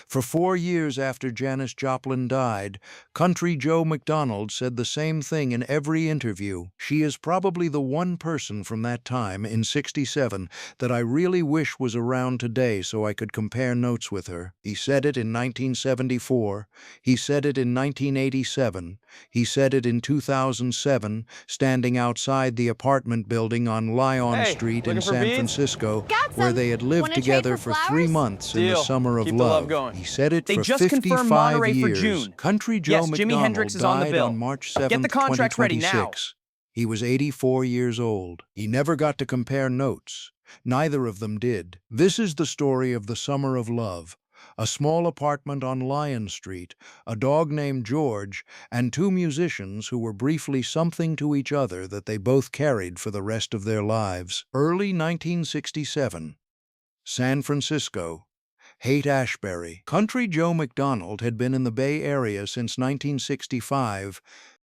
For 4 years after Janis Joplin died, Country Joe McDonald said the same thing in every interview. She is probably the one person from that time, in '67, that I really wish was around today so I could compare notes with her. He said it in 1974. He said it in 1987. He said it in 2007, standing outside the apartment building on Lyon Hey, Street in looking for San beads? Francisco, Got where some. they had lived Wanna trade together for for 3 months flowers? in the Deal. summer of Keep the love love. going. He said it They for just confirmed 55 Monterey for years. June. Country Joe Yes, Jimi Hendrix McDonald is on the died bill. on March Get 7, the contracts ready now. 2026. He was 84 years old. He never got to compare notes. Neither of them did. This is the story of the summer of love. A small apartment on Lyon Street, a dog named George, and two musicians who were briefly something to each other that they both carried for the rest of their lives. Early 1967. San Francisco. Haight-Ashbury. Country Joe McDonald had been in the Bay Area since 1965.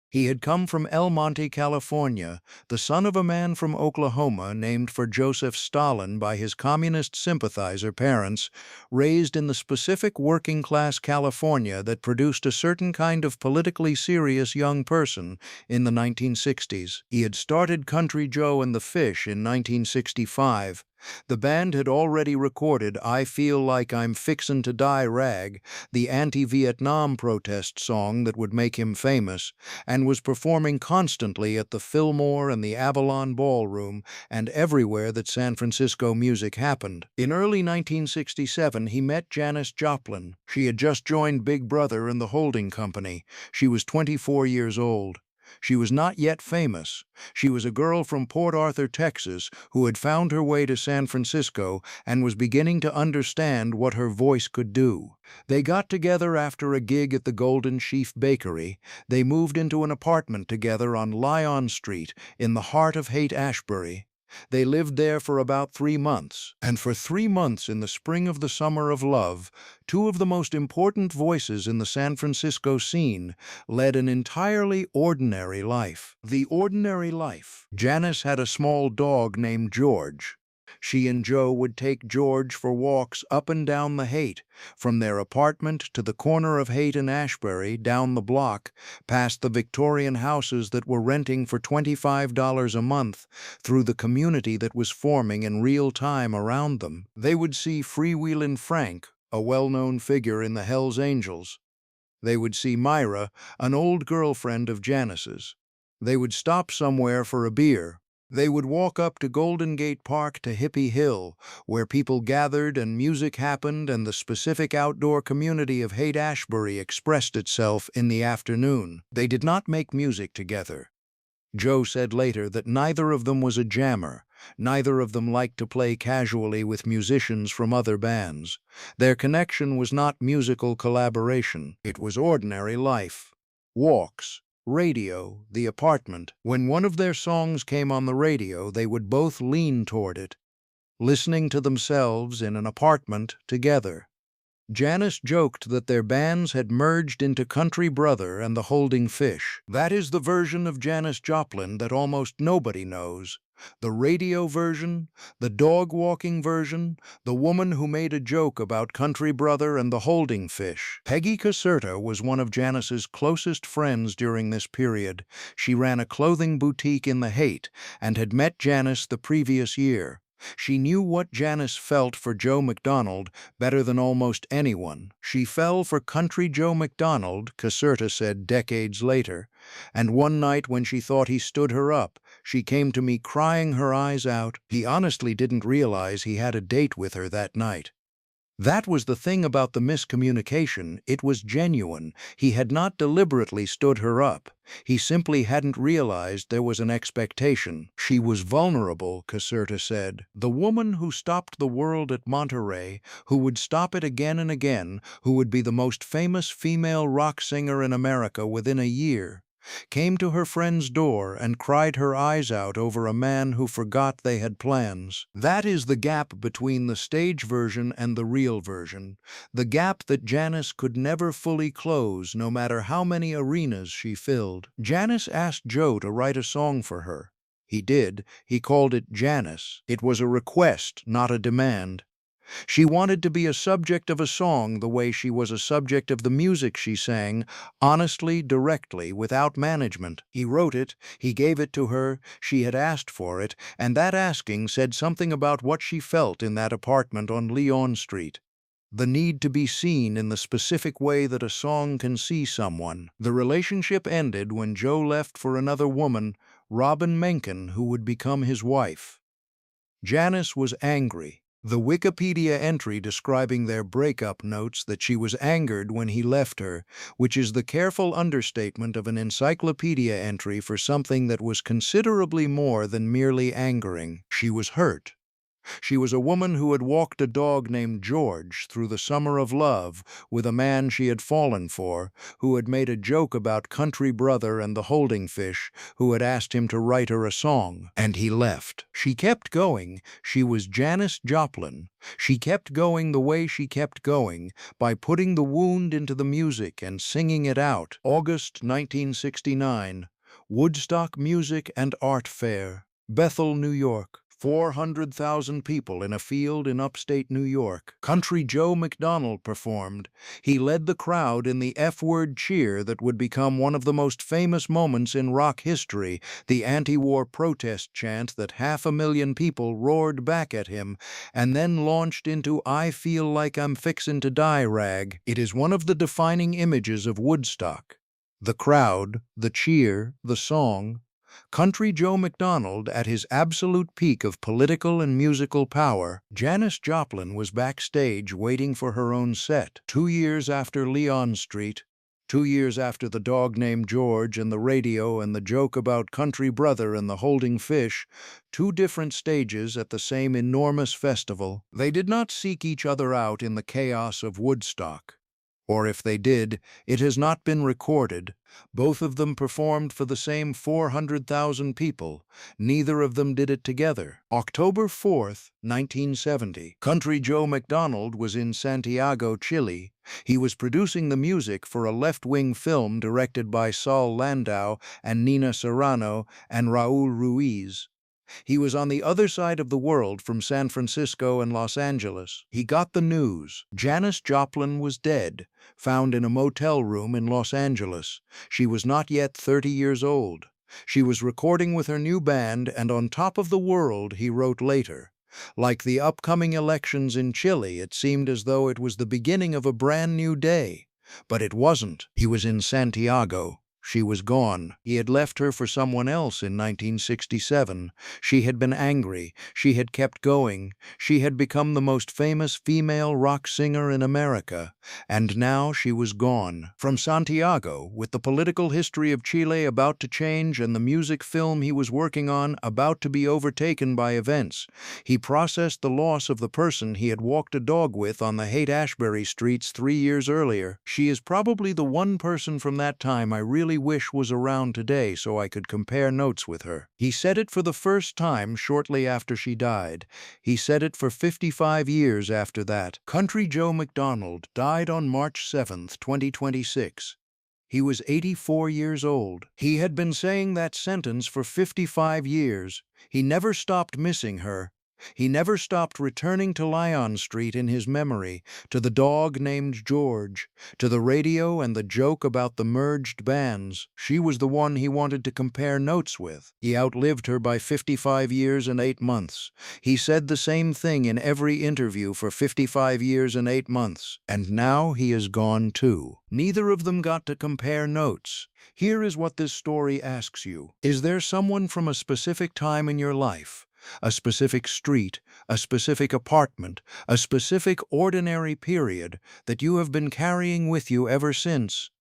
He had come from El Monte, California, the son of a man from Oklahoma named for Joseph Stalin by his communist sympathizer parents, raised in the specific working-class California that produced a certain kind of politically serious young person in the 1960s. He had started Country Joe and the Fish in 1965. The band had already recorded I Feel Like I'm Fixin' to Die Rag, the anti-Vietnam protest song that would make him famous, and was performing constantly at the Fillmore and the Avalon Ballroom and everywhere that San Francisco music happened. In early 1967, he met Janis Joplin. She had just joined Big Brother and the holding company. She was 24 years old. She was not yet famous. She was a girl from Port Arthur, Texas, who had found her way to San Francisco and was beginning to understand what her voice could do. They got together after a gig at the Golden Sheaf Bakery. They moved into an apartment together on Lyon Street in the heart of Haight-Ashbury. They lived there for about 3 months, and for 3 months in the spring of the summer of love, two of the most important voices in the San Francisco scene led an entirely ordinary life. The ordinary life. Janis had a small dog named George. She and Joe would take George for walks up and down the Haight, from their apartment to the corner of Haight and Ashbury, down the block, past the Victorian houses that were renting for $25 a month, through the community that was forming in real time around them. They would see Freewheelin' Frank, a well-known figure in the Hells Angels. They would see Myra, an old girlfriend of Janis's. They would stop somewhere for a beer. They would walk up to Golden Gate Park to Hippie Hill, where people gathered and music happened and the specific outdoor community of Haight-Ashbury expressed itself in the afternoon. They did not make music together. Joe said later that neither of them was a jammer. Neither of them liked to play casually with musicians from other bands. Their connection was not musical collaboration. It was ordinary life. Walks. Radio, the apartment. When one of their songs came on the radio, they would both lean toward it, listening to themselves in an apartment together. Janis joked that their bands had merged into Country Brother and the Holding Fish. That is the version of Janis Joplin that almost nobody knows. The radio version, the dog-walking version, the woman who made a joke about Country Brother and the Holding Fish. Peggy Caserta was one of Janis's closest friends during this period. She ran a clothing boutique in the Haight and had met Janis the previous year. She knew what Janis felt for Joe McDonald better than almost anyone. She fell for Country Joe McDonald, Caserta said decades later, and one night when she thought he stood her up, she came to me crying her eyes out. He honestly didn't realize he had a date with her that night. That was the thing about the miscommunication. It was genuine. He had not deliberately stood her up. He simply hadn't realized there was an expectation. She was vulnerable, Caserta said. The woman who stopped the world at Monterey, who would stop it again and again, who would be the most famous female rock singer in America within a year, came to her friend's door and cried her eyes out over a man who forgot they had plans. That is the gap between the stage version and the real version, the gap that Janis could never fully close no matter how many arenas she filled. Janis asked Joe to write a song for her. He did. He called it Janis. It was a request, not a demand. She wanted to be a subject of a song the way she was a subject of the music she sang, honestly, directly, without management. He wrote it, he gave it to her, she had asked for it, and that asking said something about what she felt in that apartment on Leon Street. The need to be seen in the specific way that a song can see someone. The relationship ended when Joe left for another woman, Robin Menken, who would become his wife. Janis was angry. The Wikipedia entry describing their breakup notes that she was angered when he left her, which is the careful understatement of an encyclopedia entry for something that was considerably more than merely angering. She was hurt. She was a woman who had walked a dog named George through the summer of love with a man she had fallen for, who had made a joke about Country Brother and the holding fish, who had asked him to write her a song, and he left. She kept going. She was Janis Joplin. She kept going the way she kept going, by putting the wound into the music and singing it out. August 1969, Woodstock Music and Art Fair, Bethel, New York. 400,000 people in a field in upstate New York. Country Joe McDonald performed. He led the crowd in the F-word cheer that would become one of the most famous moments in rock history, the anti-war protest chant that 500,000 people roared back at him, and then launched into "I Feel Like I'm Fixin' to Die" rag. It is one of the defining images of Woodstock. The crowd, the cheer, the song. Country Joe McDonald at his absolute peak of political and musical power. Janis Joplin was backstage waiting for her own set. 2 years after Leon Street, 2 years after the dog named George and the radio and the joke about Country Brother and the holding fish, two different stages at the same enormous festival. They did not seek each other out in the chaos of Woodstock. Or if they did, it has not been recorded. Both of them performed for the same 400,000 people. Neither of them did it together. October 4th, 1970. Country Joe McDonald was in Santiago, Chile. He was producing the music for a left-wing film directed by Saul Landau and Nina Serrano and Raul Ruiz. He was on the other side of the world from San Francisco and Los Angeles. He got the news. Janis Joplin was dead, found in a motel room in Los Angeles. She was not yet 30 years old. She was recording with her new band, and on top of the world, he wrote later. Like the upcoming elections in Chile, it seemed as though it was the beginning of a brand new day. But it wasn't. He was in Santiago. She was gone. He had left her for someone else in 1967. She had been angry. She had kept going. She had become the most famous female rock singer in America. And now she was gone. From Santiago, with the political history of Chile about to change and the music film he was working on about to be overtaken by events, he processed the loss of the person he had walked a dog with on the Haight-Ashbury streets 3 years earlier. She is probably the one person from that time I really wish was around today so I could compare notes with her. He said it for the first time shortly after she died. He said it for 55 years after that. Country Joe McDonald died on March 7, 2026. He was 84 years old. He had been saying that sentence for 55 years. He never stopped missing her. He never stopped returning to Leon Street in his memory, to the dog named George, to the radio and the joke about the merged bands. She was the one he wanted to compare notes with. He outlived her by 55 years and 8 months. He said the same thing in every interview for 55 years and 8 months. And now he is gone too. Neither of them got to compare notes. Here is what this story asks you. Is there someone from a specific time in your life, a specific street, a specific apartment, a specific ordinary period that you have been carrying with you ever since?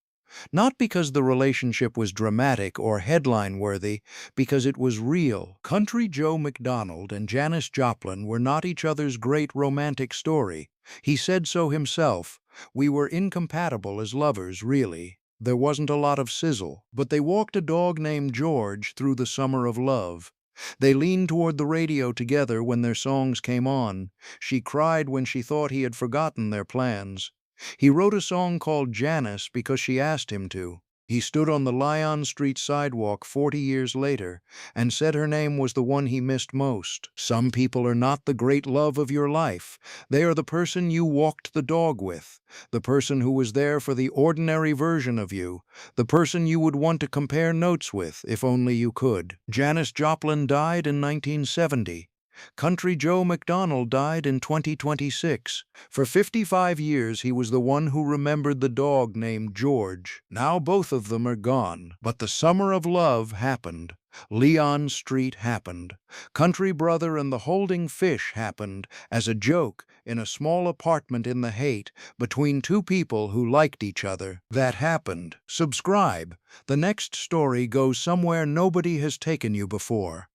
Not because the relationship was dramatic or headline-worthy, because it was real. Country Joe McDonald and Janis Joplin were not each other's great romantic story. He said so himself. We were incompatible as lovers, really. There wasn't a lot of sizzle, but they walked a dog named George through the summer of love. They leaned toward the radio together when their songs came on. She cried when she thought he had forgotten their plans. He wrote a song called Janis because she asked him to. He stood on the Lyon Street sidewalk 40 years later and said her name was the one he missed most. Some people are not the great love of your life. They are the person you walked the dog with, the person who was there for the ordinary version of you, the person you would want to compare notes with if only you could. Janis Joplin died in 1970. Country Joe McDonald died in 2026. For 55 years, he was the one who remembered the dog named George. Now both of them are gone. But the summer of love happened. Leon Street happened. Country Brother and the Holding Fish happened as a joke in a small apartment in the Haight between two people who liked each other. That happened. Subscribe. The next story goes somewhere nobody has taken you before.